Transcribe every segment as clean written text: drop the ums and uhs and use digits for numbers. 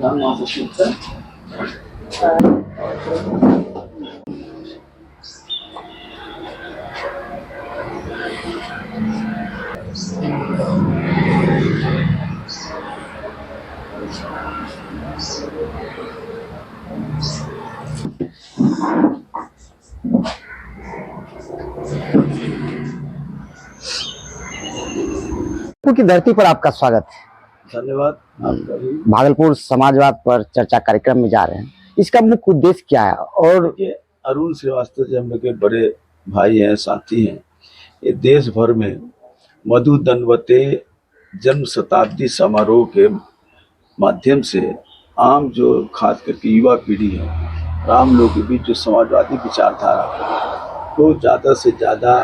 प्रधान महासचिव थे। की धरती पर आपका स्वागत है। धन्यवाद आपका भी। भागलपुर समाजवाद पर चर्चा कार्यक्रम में जा रहे हैं, इसका मुख्य उद्देश्य क्या है? और ये अरुण श्रीवास्तव जी हम लोग के बड़े भाई हैं, साथी हैं। ये देश भर में मधु दंडवते जन्म शताब्दी समारोह के माध्यम से आम जो खास करके युवा पीढ़ी है, आम लोगों के बीच जो समाजवादी विचारधारा को ज़्यादा से ज़्यादा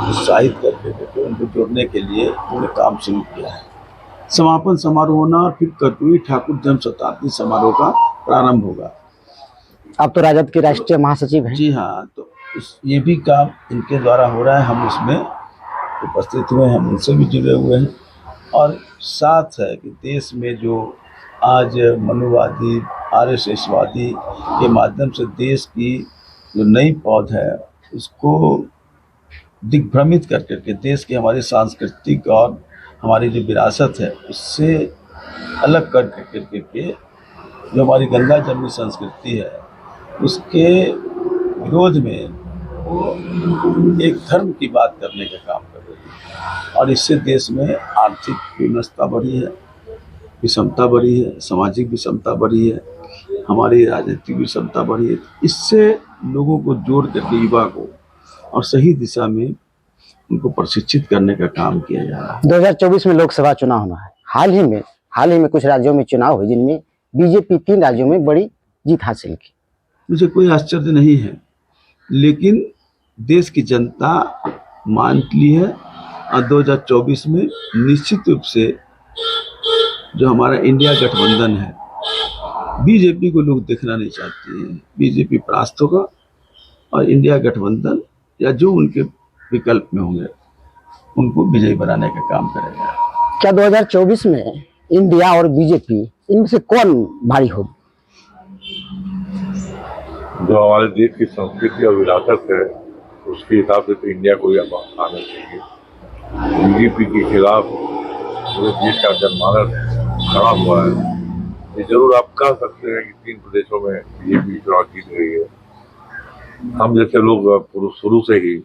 उत्साहित करके उनको जोड़ने के लिए उन्होंने काम शुरू किया है। समापन समारोह होना और फिर कर्पूरी ठाकुर जन्म शताब्दी समारोह का प्रारंभ होगा। आप तो राजद के राष्ट्रीय महासचिव हैं। जी हाँ, तो ये भी काम इनके द्वारा हो रहा है। हम उसमें उपस्थित हुए हैं, हम उनसे भी जुड़े हुए हैं। और साथ है कि देश में जो आज मनुवादी RSSवादी के माध्यम से देश की जो नई पौध है उसको दिग्भ्रमित कर करके देश की हमारी सांस्कृतिक और हमारी जो विरासत है उससे अलग कर करके जो हमारी गंगा जमुनी संस्कृति है उसके विरोध में वो एक धर्म की बात करने का काम कर रही है। और इससे देश में आर्थिक विमनता बढ़ी है, विषमता बढ़ी है, सामाजिक विषमता बढ़ी है, हमारी राजनीतिक विषमता बढ़ी है। इससे लोगों को जोड़ करके युवा को और सही दिशा में उनको प्रशिक्षित करने का काम किया जा रहा है। 2024 में लोकसभा चुनाव होना है। हाल ही में कुछ राज्यों में चुनाव हुए जिनमें बीजेपी 3 राज्यों में बड़ी जीत हासिल की। मुझे कोई आश्चर्य नहीं है, लेकिन देश की जनता मान ली है और 2024 में निश्चित रूप से जो हमारा इंडिया गठबंधन है, बीजेपी को लोग देखना नहीं चाहते हैं। बीजेपी परास्त होगा और इंडिया गठबंधन या जो उनके विकल्प में होंगे उनको विजयी बनाने का काम करेगा। क्या 2024 में इंडिया और बीजेपी इनमें से कौन भारी होगी? जो हमारे देश की संस्कृति और विरासत है उसके हिसाब से तो इंडिया को ही आना चाहिए। बीजेपी के खिलाफ पूरे देश का जनमानस खड़ा हुआ है। ये जरूर आप कह सकते हैं कि 3 प्रदेशों में बीजेपी चुनाव जीत रही है। हम जैसे लोग शुरू से ही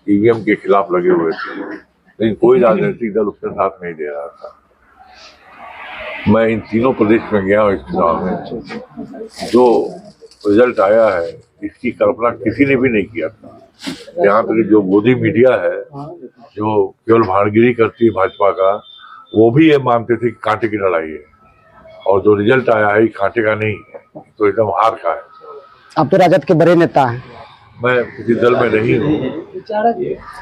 EVM के खिलाफ लगे हुए थे, लेकिन कोई राजनीतिक दल उसके साथ नहीं दे रहा था। मैं इन तीनों प्रदेश में गया हूँ इस चुनाव में। जो रिजल्ट आया है इसकी कल्पना किसी ने भी नहीं किया था। यहाँ तक जो मोदी मीडिया है जो केवल भाड़गिरी करती है भाजपा का, वो भी ये मानते थे कि कांटे की लड़ाई है, और जो रिजल्ट आया है कांटे का नहीं है, तो एकदम हार का है। आप तो राजद के बड़े नेता हैं। मैं किसी दल में नहीं हूँ,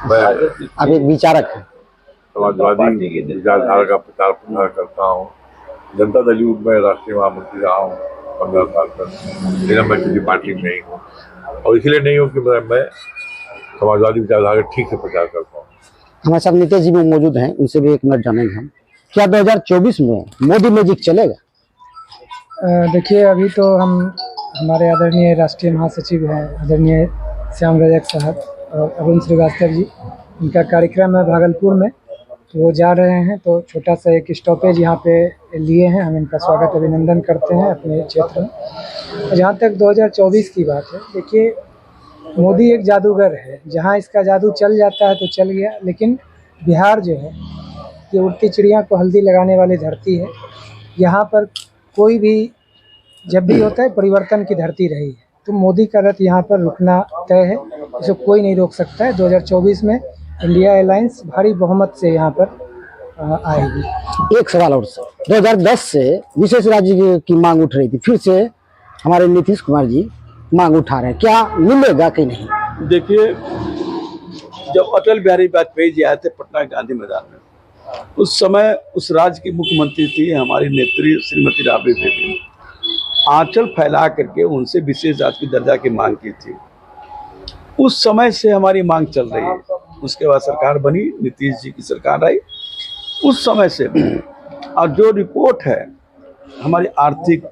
मैं आप एक विचारक हैं। समाजवादी विचारधारा का प्रचार प्रसार करता हूँ। जनता दल यूथ में राष्ट्रीय महामंत्री रहा हूँ 15 साल तक, लेकिन मैं किसी पार्टी में नहीं हूँ। और इसलिए नहीं हूँ कि मैं समाजवादी विचारधारा का ठीक से प्रचार करता हूँ। हमारे साथ नीतीश जी भी मौजूद हैं, उनसे भी एक मिनट जानेंगे हम। क्या 2024 में मोदी मैजिक चलेगा? देखिए, अभी तो हमारे आदरणीय राष्ट्रीय महासचिव हैं आदरणीय श्याम रजक साहब और अरुण श्रीवास्तव जी, इनका कार्यक्रम है भागलपुर में, तो वो जा रहे हैं। तो छोटा सा एक स्टॉपेज यहाँ पे लिए हैं, हम इनका स्वागत अभिनंदन करते हैं अपने क्षेत्र में। जहाँ तक 2024 की बात है, देखिए मोदी एक जादूगर है, जहाँ इसका जादू चल जाता है तो चल गया। लेकिन बिहार जो है ये उड़ती चिड़िया को हल्दी लगाने वाली धरती है। यहाँ पर कोई भी जब भी होता है परिवर्तन की धरती रही है, तो मोदी का रथ यहाँ पर रुकना तय है, इसे कोई नहीं रोक सकता है। 2024 में इंडिया अलायंस भारी बहुमत से यहाँ पर आएगी। एक सवाल और सर, 2010 से विशेष राज्य की मांग उठ रही थी, फिर से हमारे नीतीश कुमार जी मांग उठा रहे हैं, क्या मिलेगा कि नहीं? देखिए, जब अटल बिहारी वाजपेयी जी आए थे पटना गांधी मैदान में, उस समय उस राज्य की मुख्यमंत्री थी हमारी नेत्री श्रीमती राबड़ी देवी। आंचल फैला करके उनसे विशेष राज्य की दर्जा की मांग की थी। उस समय से हमारी मांग चल रही है। उसके बाद सरकार बनी, नीतीश जी की सरकार आई, उस समय से। और जो रिपोर्ट है हमारी आर्थिक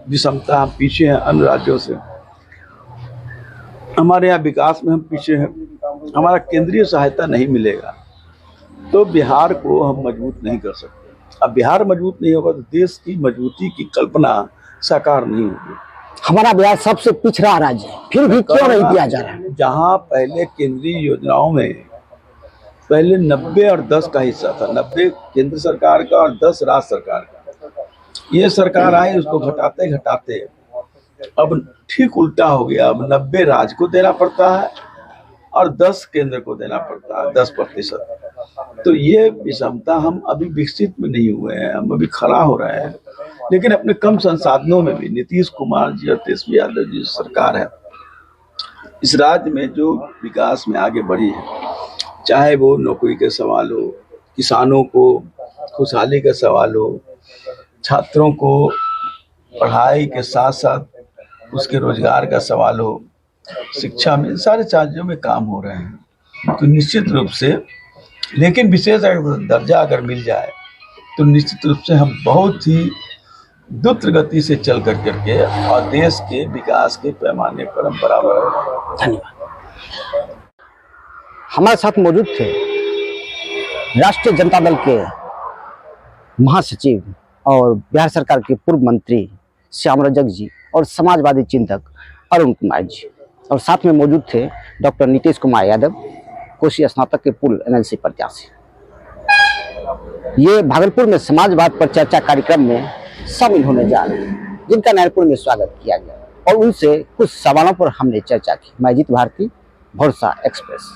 विषमता, हम पीछे हैं अन्य राज्यों से, हमारे यहाँ विकास में हम पीछे हैं, हमारा केंद्रीय सहायता नहीं मिलेगा तो बिहार को हम मजबूत नहीं कर सकते। अब बिहार मजबूत नहीं होगा तो देश की मजबूती की कल्पना साकार नहीं होगी। हमारा बिहार सबसे पिछड़ा राज्य है, फिर भी क्यों नहीं दिया जा रहा है? जहाँ पहले केंद्रीय योजनाओं में पहले 90 और 10 का हिस्सा था, 90 केंद्र सरकार का और 10 राज्य सरकार का। ये सरकार आई, उसको घटाते घटाते अब ठीक उल्टा हो गया। अब 90 राज्य को देना पड़ता है और 10 केंद्र को देना पड़ता है, 10%। तो ये विषमता, हम अभी विकसित में नहीं हुए हैं, हम अभी खड़ा हो रहे हैं। लेकिन अपने कम संसाधनों में भी नीतीश कुमार जी और तेजस्वी यादव जी सरकार है, इस राज्य में जो विकास में आगे बढ़ी है, चाहे वो नौकरी के सवाल हो, किसानों को खुशहाली का सवाल हो, छात्रों को पढ़ाई के साथ साथ उसके रोजगार का सवाल हो, शिक्षा में, सारे चीजों में काम हो रहे हैं। तो निश्चित रूप से, लेकिन विशेष दर्जा अगर मिल जाए तो निश्चित रूप से हम बहुत ही द्रुत गति से चल करके और देश के विकास के पैमाने पर हम बराबर हैं। धन्यवाद। हमारे साथ मौजूद थे राष्ट्रीय जनता दल के महासचिव और बिहार सरकार के पूर्व मंत्री श्याम रजक जी और समाजवादी चिंतक अरुण कुमार जी, और साथ में मौजूद थे डॉक्टर नीतीश कुमार यादव, कोसी स्नातक के पूर्व एमएलसी प्रत्याशी। ये भागलपुर में समाजवाद पर चर्चा कार्यक्रम में शामिल होने जा रहे हैं, जिनका नारायणपुर में स्वागत किया गया और उनसे कुछ सवालों पर हमने चर्चा की। मैं अजीत भारती, भरोसा एक्सप्रेस।